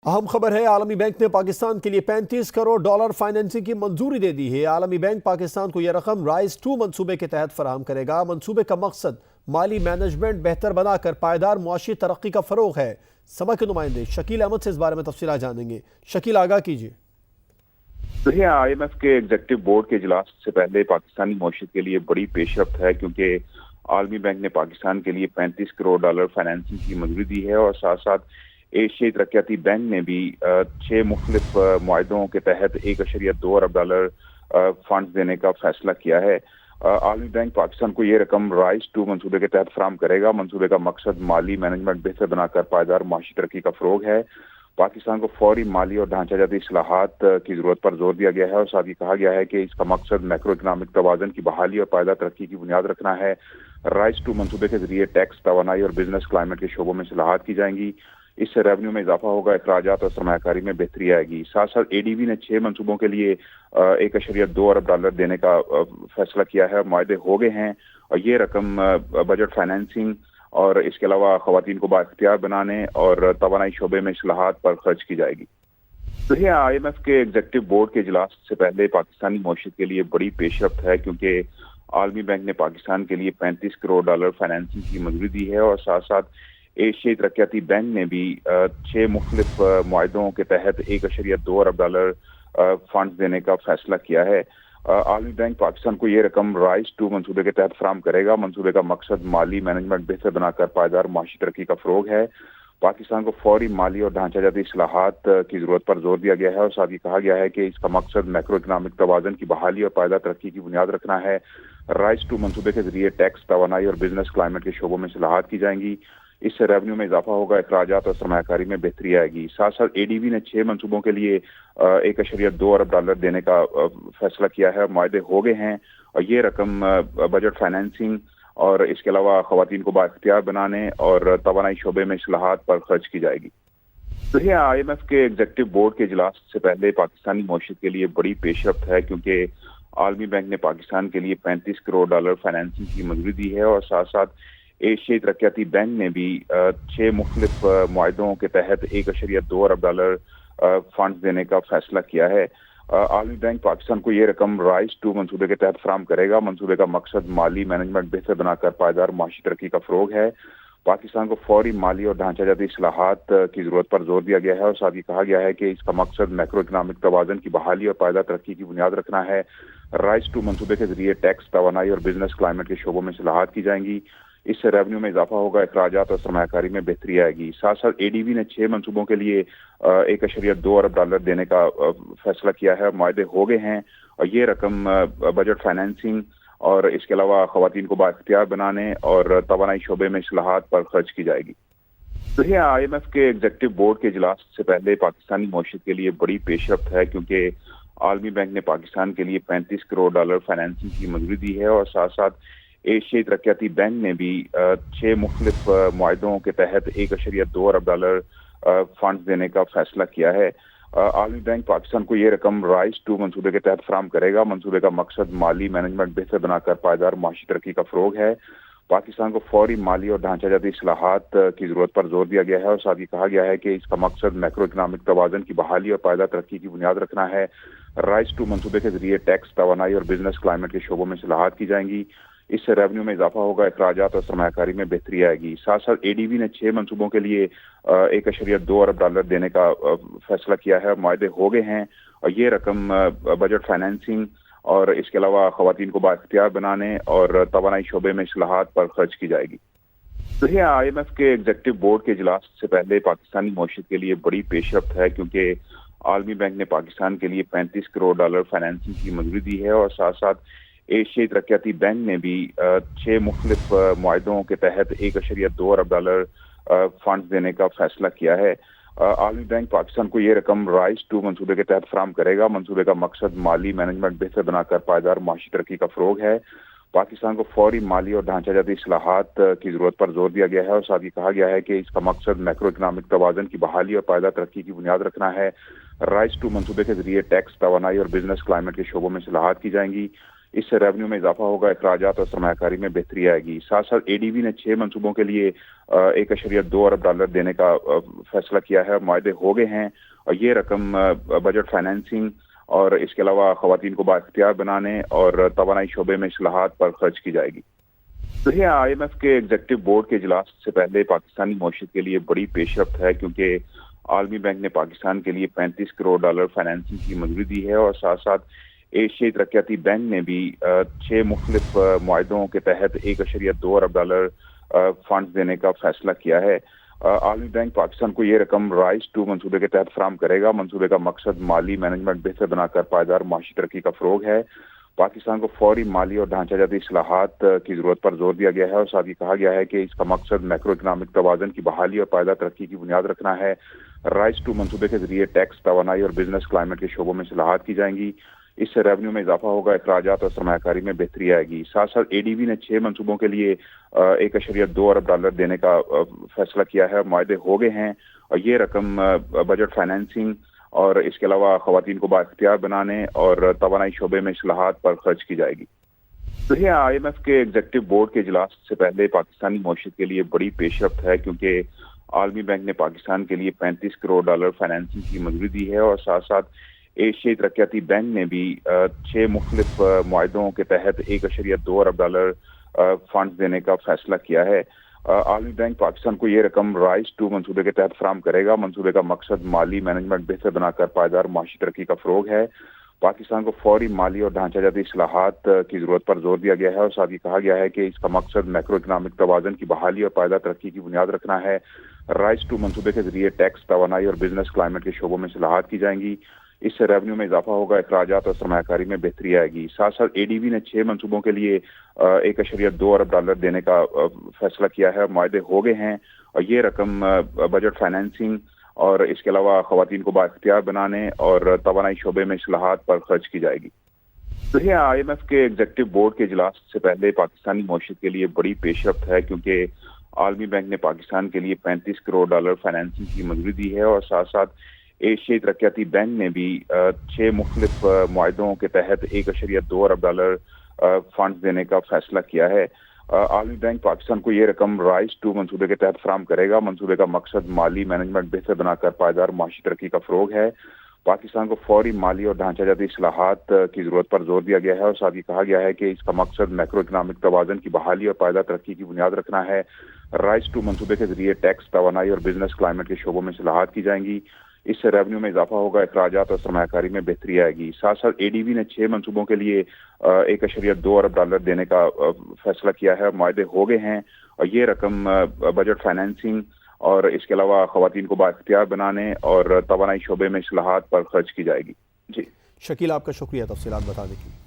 اہم خبر ہے، عالمی بینک نے پاکستان کے لیے $35 کروڑ فائنینسنگ کی منظوری دے دی ہے۔ عالمی بینک پاکستان کو یہ رقم رائز 2 منصوبے کے تحت فراہم کرے گا۔ منصوبے کا مقصد مالی مینجمنٹ بہتر بنا کر پائیدار معاشی ترقی کا فروغ ہے۔ سما کے نمائندے شکیل احمد سے اس بارے میں تفصیلات جانیں گے۔ شکیل، آگاہ کیجیے۔ IMF کے ایگزیکٹو بورڈ کے اجلاس سے پہلے پاکستانی معیشت کے لیے بڑی پیش رفت ہے، کیونکہ عالمی بینک نے پاکستان کے لیے $35 کروڑ فائنینسنگ کی منظوری دی ہے، اور ساتھ ساتھ ایشیائی ترقیاتی بینک نے بھی 6 مختلف معاہدوں کے تحت $1.2 ارب فنڈز دینے کا فیصلہ کیا ہے۔ عالمی بینک پاکستان کو یہ رقم رائز 2 منصوبے کے تحت فراہم کرے گا۔ منصوبے کا مقصد مالی مینجمنٹ بہتر بنا کر پائیدار معاشی ترقی کا فروغ ہے۔ پاکستان کو فوری مالی اور ڈھانچہ جاتی اصلاحات کی ضرورت پر زور دیا گیا ہے، اور ساتھ ہی کہا گیا ہے کہ اس کا مقصد میکرو اکنامک توازن کی بحالی اور پائیدار ترقی کی بنیاد رکھنا ہے۔ رائز 2 منصوبے کے ذریعے ٹیکس، توانائی اور بزنس کلائمیٹ کے شعبوں میں اصلاحات کی جائیں گی۔ اس سے ریونیو میں اضافہ ہوگا، اخراجات اور سرمایہ کاری میں بہتری آئے گی۔ ساتھ ساتھ ADB نے 6 منصوبوں کے لیے $1.2 ارب دینے کا فیصلہ کیا ہے، معاہدے ہو گئے ہیں، اور یہ رقم بجٹ فائنینسنگ اور اس کے علاوہ خواتین کو بااختیار بنانے اور توانائی شعبے میں اصلاحات پر خرچ کی جائے گی۔ IMF کے ایگزیکٹو بورڈ کے اجلاس سے پہلے پاکستانی معیشت کے لیے بڑی پیش رفت ہے، کیونکہ عالمی بینک نے پاکستان کے لیے $35 کروڑ فائنینسنگ کی منظوری دی ہے، اور ساتھ ساتھ ایشیائی ترقیاتی بینک نے بھی 6 مختلف معاہدوں کے تحت $1.2 ارب فنڈز دینے کا فیصلہ کیا ہے۔ عالمی بینک پاکستان کو یہ رقم رائز 2 منصوبے کے تحت فراہم کرے گا۔ منصوبے کا مقصد مالی مینجمنٹ بہتر بنا کر پائیدار معاشی ترقی کا فروغ ہے۔ پاکستان کو فوری مالی اور ڈھانچہ جاتی اصلاحات کی ضرورت پر زور دیا گیا ہے، اور ساتھ ہی کہا گیا ہے کہ اس کا مقصد میکرو اکنامک توازن کی بحالی اور پائیدار ترقی کی بنیاد رکھنا ہے۔ رائز 2 منصوبے کے ذریعے ٹیکس، توانائی اور بزنس کلائمیٹ کے شعبوں میں اصلاحات کی جائیں گی۔ اس سے ریونیو میں اضافہ ہوگا، اخراجات اور سرمایہ کاری میں بہتری آئے گی۔ ساتھ ساتھ ADB نے 6 منصوبوں کے لیے $1.2 ارب دینے کا فیصلہ کیا ہے، معاہدے ہو گئے ہیں، اور یہ رقم بجٹ فائنینسنگ اور اس کے علاوہ خواتین کو بااختیار بنانے اور توانائی شعبے میں اصلاحات پر خرچ کی جائے گی۔ IMF کے ایگزیکٹو بورڈ کے اجلاس سے پہلے پاکستانی معیشت کے لیے بڑی پیش رفت ہے، کیونکہ عالمی بینک نے پاکستان کے لیے $35 کروڑ فائنینسنگ کی منظوری دی ہے، اور ساتھ ساتھ ایشیائی ترقیاتی بینک نے بھی 6 مختلف معاہدوں کے تحت $1.2 ارب فنڈز دینے کا فیصلہ کیا ہے۔ عالمی بینک پاکستان کو یہ رقم رائز 2 منصوبے کے تحت فراہم کرے گا۔ منصوبے کا مقصد مالی مینجمنٹ بہتر بنا کر پائیدار معاشی ترقی کا فروغ ہے۔ پاکستان کو فوری مالی اور ڈھانچہ جاتی اصلاحات کی ضرورت پر زور دیا گیا ہے، اور ساتھ ہی کہا گیا ہے کہ اس کا مقصد میکرو اکنامک توازن کی بحالی اور پائیدار ترقی کی بنیاد رکھنا ہے۔ رائز 2 منصوبے کے ذریعے ٹیکس، توانائی اور بزنس کلائمیٹ کے شعبوں میں اصلاحات کی جائیں گی۔ اس سے ریونیو میں اضافہ ہوگا، اخراجات اور سرمایہ کاری میں بہتری آئے گی۔ ساتھ ساتھ ADB نے 6 منصوبوں کے لیے $1.2 ارب دینے کا فیصلہ کیا ہے، معاہدے ہو گئے ہیں، اور یہ رقم بجٹ فائنینسنگ اور اس کے علاوہ خواتین کو بااختیار بنانے اور توانائی شعبے میں اصلاحات پر خرچ کی جائے گی۔ IMF کے ایگزیکٹو بورڈ کے اجلاس سے پہلے پاکستانی معیشت کے لیے بڑی پیش رفت ہے، کیونکہ عالمی بینک نے پاکستان کے لیے $35 کروڑ فائنینسنگ کی منظوری دی ہے، اور ساتھ ساتھ ایشیائی ترقیاتی بینک نے بھی 6 مختلف معاہدوں کے تحت $1.2 ارب فنڈز دینے کا فیصلہ کیا ہے۔ عالمی بینک پاکستان کو یہ رقم رائز 2 منصوبے کے تحت فراہم کرے گا۔ منصوبے کا مقصد مالی مینجمنٹ بہتر بنا کر پائیدار معاشی ترقی کا فروغ ہے۔ پاکستان کو فوری مالی اور ڈھانچہ جاتی اصلاحات کی ضرورت پر زور دیا گیا ہے، اور ساتھ ہی کہا گیا ہے کہ اس کا مقصد میکرو اکنامک توازن کی بحالی اور پائیدار ترقی کی بنیاد رکھنا ہے۔ رائز 2 منصوبے کے ذریعے ٹیکس، توانائی اور بزنس کلائمیٹ کے شعبوں میں اصلاحات کی جائیں گی۔ اس سے ریونیو میں اضافہ ہوگا، اخراجات اور سرمایہ کاری میں بہتری آئے گی۔ ساتھ ساتھ ADB نے 6 منصوبوں کے لیے $1.2 ارب دینے کا فیصلہ کیا ہے، معاہدے ہو گئے ہیں، اور یہ رقم بجٹ فائنینسنگ اور اس کے علاوہ خواتین کو بااختیار بنانے اور توانائی شعبے میں اصلاحات پر خرچ کی جائے گی۔ IMF کے ایگزیکٹو بورڈ کے اجلاس سے پہلے پاکستانی معیشت کے لیے بڑی پیش رفت ہے، کیونکہ عالمی بینک نے پاکستان کے لیے $35 کروڑ فائنینسنگ کی منظوری دی ہے، اور ساتھ ساتھ ایشیائی ترقیاتی بینک نے بھی 6 مختلف معاہدوں کے تحت $1.2 ارب فنڈز دینے کا فیصلہ کیا ہے۔ عالمی بینک پاکستان کو یہ رقم رائز 2 منصوبے کے تحت فراہم کرے گا۔ منصوبے کا مقصد مالی مینجمنٹ بہتر بنا کر پائیدار معاشی ترقی کا فروغ ہے۔ پاکستان کو فوری مالی اور ڈھانچہ جاتی اصلاحات کی ضرورت پر زور دیا گیا ہے، اور ساتھ ہی کہا گیا ہے کہ اس کا مقصد میکرو اکنامک توازن کی بحالی اور پائیدار ترقی کی بنیاد رکھنا ہے۔ رائز 2 منصوبے کے ذریعے ٹیکس، توانائی اور بزنس کلائمیٹ کے شعبوں میں اصلاحات کی جائیں گی۔ اس سے ریونیو میں اضافہ ہوگا، اخراجات اور سرمایہ کاری میں بہتری آئے گی۔ ساتھ ساتھ اے ڈی بی نے 6 منصوبوں کے لیے $1.2 ارب دینے کا فیصلہ کیا ہے، معاہدے ہو گئے ہیں، اور یہ رقم بجٹ فائنینسنگ اور اس کے علاوہ خواتین کو بااختیار بنانے اور توانائی شعبے میں اصلاحات پر خرچ کی جائے گی۔ دیکھیے، آئی ایم ایف کے ایگزیکٹو بورڈ کے اجلاس سے پہلے پاکستانی معیشت کے لیے بڑی پیش رفت ہے، کیونکہ عالمی بینک نے پاکستان کے لیے $35 کروڑ فائنینسنگ کی منظوری دی ہے، اور ساتھ ساتھ ایشیائی ترقیاتی بینک نے بھی 6 مختلف معاہدوں کے تحت $1.2 ارب فنڈز دینے کا فیصلہ کیا ہے۔ عالمی بینک پاکستان کو یہ رقم رائز 2 منصوبے کے تحت فراہم کرے گا۔ منصوبے کا مقصد مالی مینجمنٹ بہتر بنا کر پائیدار معاشی ترقی کا فروغ ہے۔ پاکستان کو فوری مالی اور ڈھانچہ جاتی اصلاحات کی ضرورت پر زور دیا گیا ہے، اور ساتھ ہی کہا گیا ہے کہ اس کا مقصد میکرو اکنامک توازن کی بحالی اور پائیدار ترقی کی بنیاد رکھنا ہے۔ رائز 2 منصوبے کے ذریعے ٹیکس، توانائی اور بزنس کلائمیٹ کے شعبوں میں اصلاحات کی جائیں گی۔ اس سے ریونیو میں اضافہ ہوگا، اخراجات اور سرمایہ کاری میں بہتری آئے گی۔ ساتھ ساتھ اے ڈی بی نے 6 منصوبوں کے لیے $1.2 ارب دینے کا فیصلہ کیا ہے، معاہدے ہو گئے ہیں، اور یہ رقم بجٹ فائنینسنگ اور اس کے علاوہ خواتین کو بااختیار بنانے اور توانائی شعبے میں اصلاحات پر خرچ کی جائے گی۔ دیکھیے، آئی ایم ایف کے ایگزیکٹو بورڈ کے اجلاس سے پہلے پاکستانی معیشت کے لیے بڑی پیش رفت ہے، کیونکہ عالمی بینک نے پاکستان کے لیے $35 کروڑ فائنینسنگ کی منظوری دی ہے، اور ساتھ ساتھ ایشیائی ترقیاتی بینک نے بھی 6 مختلف معاہدوں کے تحت $1.2 ارب فنڈز دینے کا فیصلہ کیا ہے۔ عالمی بینک پاکستان کو یہ رقم رائز 2 منصوبے کے تحت فراہم کرے گا۔ منصوبے کا مقصد مالی مینجمنٹ بہتر بنا کر پائیدار معاشی ترقی کا فروغ ہے۔ پاکستان کو فوری مالی اور ڈھانچہ جاتی اصلاحات کی ضرورت پر زور دیا گیا ہے، اور ساتھ ہی کہا گیا ہے کہ اس کا مقصد میکرو اکنامک توازن کی بحالی اور پائیدار ترقی کی بنیاد رکھنا ہے۔ رائز 2 منصوبے کے ذریعے ٹیکس، توانائی اور بزنس کلائمیٹ کے شعبوں میں اصلاحات کی جائیں گی۔ اس سے ریونیو میں اضافہ ہوگا، اخراجات اور سرمایہ کاری میں بہتری آئے گی۔ ساتھ ساتھ اے ڈی بی نے 6 منصوبوں کے لیے $1.2 ارب دینے کا فیصلہ کیا ہے، معاہدے ہو گئے ہیں، اور یہ رقم بجٹ فائنینسنگ اور اس کے علاوہ خواتین کو بااختیار بنانے اور توانائی شعبے میں اصلاحات پر خرچ کی جائے گی۔ دیکھیے، آئی ایم ایف کے ایگزیکٹو بورڈ کے اجلاس سے پہلے پاکستانی معیشت کے لیے بڑی پیش رفت ہے، کیونکہ عالمی بینک نے پاکستان کے لیے $35 کروڑ فائنینسنگ کی منظوری دی ہے، اور ساتھ ساتھ ایشیائی ترقیاتی بینک نے بھی 6 مختلف معاہدوں کے تحت $1.2 ارب فنڈز دینے کا فیصلہ کیا ہے۔ عالمی بینک پاکستان کو یہ رقم رائز 2 منصوبے کے تحت فراہم کرے گا۔ منصوبے کا مقصد مالی مینجمنٹ بہتر بنا کر پائیدار معاشی ترقی کا فروغ ہے۔ پاکستان کو فوری مالی اور ڈھانچہ جاتی اصلاحات کی ضرورت پر زور دیا گیا ہے، اور ساتھ ہی کہا گیا ہے کہ اس کا مقصد میکرو اکنامک توازن کی بحالی اور پائیدار ترقی کی بنیاد رکھنا ہے۔ رائز 2 منصوبے کے ذریعے ٹیکس، توانائی اور بزنس کلائمیٹ کے شعبوں میں اصلاحات کی جائیں گی۔ اس سے ریونیو میں اضافہ ہوگا، اخراجات اور سرمایہ کاری میں بہتری آئے گی۔ ساتھ ساتھ اے ڈی بی نے 6 منصوبوں کے لیے $1.2 ارب دینے کا فیصلہ کیا ہے، معاہدے ہو گئے ہیں، اور یہ رقم بجٹ فائنینسنگ اور اس کے علاوہ خواتین کو بااختیار بنانے اور توانائی شعبے میں اصلاحات پر خرچ کی جائے گی۔ جی شکیل، آپ کا شکریہ تفصیلات بتانے کی۔